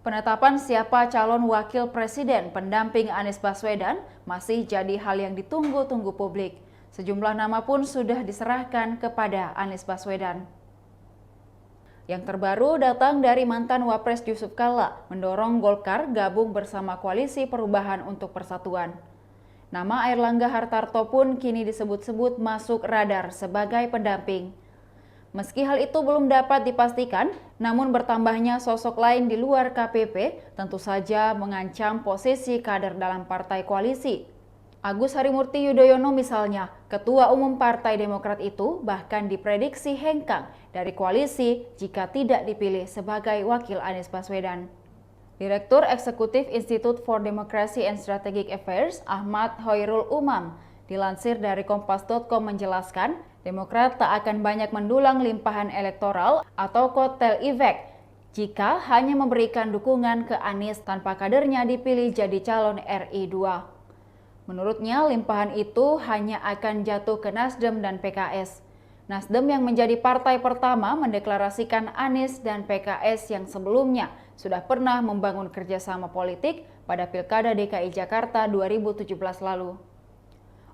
Penetapan siapa calon wakil presiden pendamping Anies Baswedan masih jadi hal yang ditunggu-tunggu publik. Sejumlah nama pun sudah diserahkan kepada Anies Baswedan. Yang terbaru datang dari mantan Wapres Yusuf Kalla mendorong Golkar gabung bersama Koalisi Perubahan untuk Persatuan. Nama Airlangga Hartarto pun kini disebut-sebut masuk radar sebagai pendamping. Meski hal itu belum dapat dipastikan, namun bertambahnya sosok lain di luar KPP tentu saja mengancam posisi kader dalam partai koalisi. Agus Harimurti Yudhoyono misalnya, Ketua Umum Partai Demokrat itu bahkan diprediksi hengkang dari koalisi jika tidak dipilih sebagai wakil Anies Baswedan. Direktur Eksekutif Institute for Democracy and Strategic Affairs, Ahmad Hoirul Umam, dilansir dari Kompas.com menjelaskan, Demokrat tak akan banyak mendulang limpahan elektoral atau kotel efek jika hanya memberikan dukungan ke Anies tanpa kadernya dipilih jadi calon RI 2. Menurutnya, limpahan itu hanya akan jatuh ke Nasdem dan PKS. Nasdem yang menjadi partai pertama mendeklarasikan Anies dan PKS yang sebelumnya sudah pernah membangun kerjasama politik pada Pilkada DKI Jakarta 2017 lalu.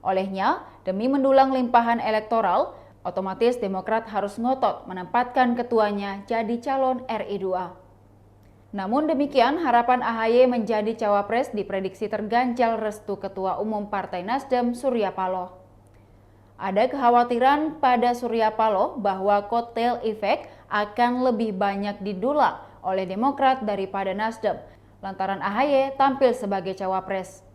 Olehnya, demi mendulang limpahan elektoral, otomatis Demokrat harus ngotot menempatkan ketuanya jadi calon RI 2. Namun demikian, harapan AHY menjadi cawapres diprediksi terganjal restu Ketua Umum Partai Nasdem Surya Paloh. Ada kekhawatiran pada Surya Paloh bahwa kotel efek akan lebih banyak didulang oleh Demokrat daripada Nasdem, lantaran AHY tampil sebagai cawapres.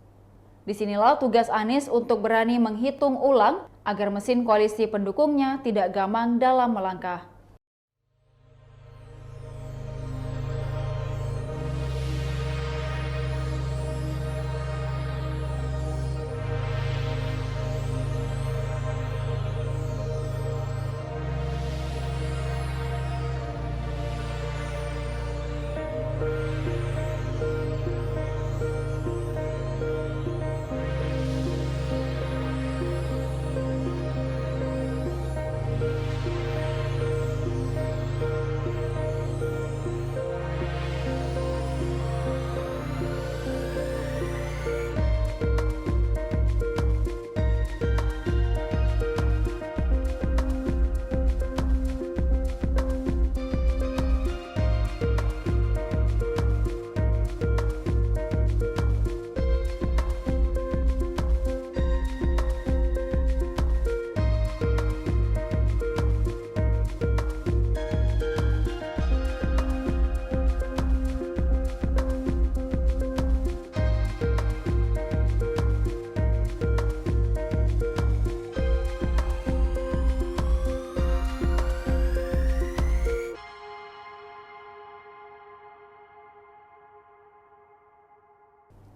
Disinilah tugas Anies untuk berani menghitung ulang agar mesin koalisi pendukungnya tidak gamang dalam melangkah.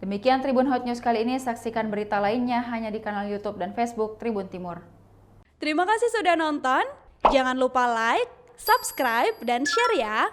Demikian Tribun Hot News kali ini, saksikan berita lainnya hanya di kanal YouTube dan Facebook Tribun Timur. Terima kasih sudah nonton, jangan lupa like, subscribe, dan share ya!